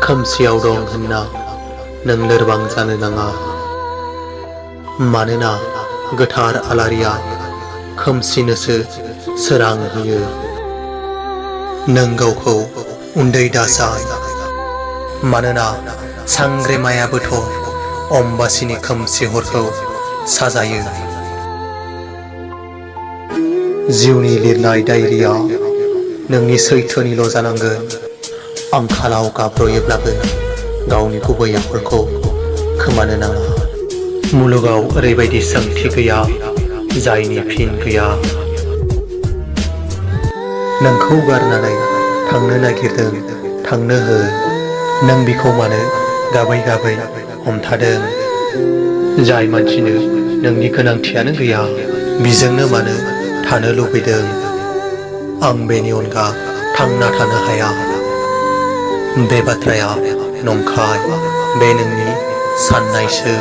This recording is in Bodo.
खोमसियाव दं होनना नों लोरबां जानो नाङा। मानोना गोथार आलारिया खोमसिनोसो सोरां होयो। नों गावखौ उन्दै दासान, मानोना सांग्रेमायाबोथ' अम्बासिनि खोमसि हरखौ साजायो। जिउनि लिरनाय डायरिया नोंनि सैथोनिल' जानांगोन। आंखालाव गाब्र'योब्लाबो गावनि गुबै आखलखौ खोमानो नाङा। मुलुगाव ओरैबायदि सोंथि गैया जायनि फिन गैया। नोंखौ गारनानै थांनो नागिरदों, थांनो हो। नों बिखौ मानो गाबै गाबै हमथादों? जाय मानसिनो नोंनि गोनांथियानो गैया, बिजोंनो मानो थानो लुबैदों? आं बेनि अनगा थांना थानो हाया। बे बाथ्राया नंखाय, बे नोंनि साननायसो।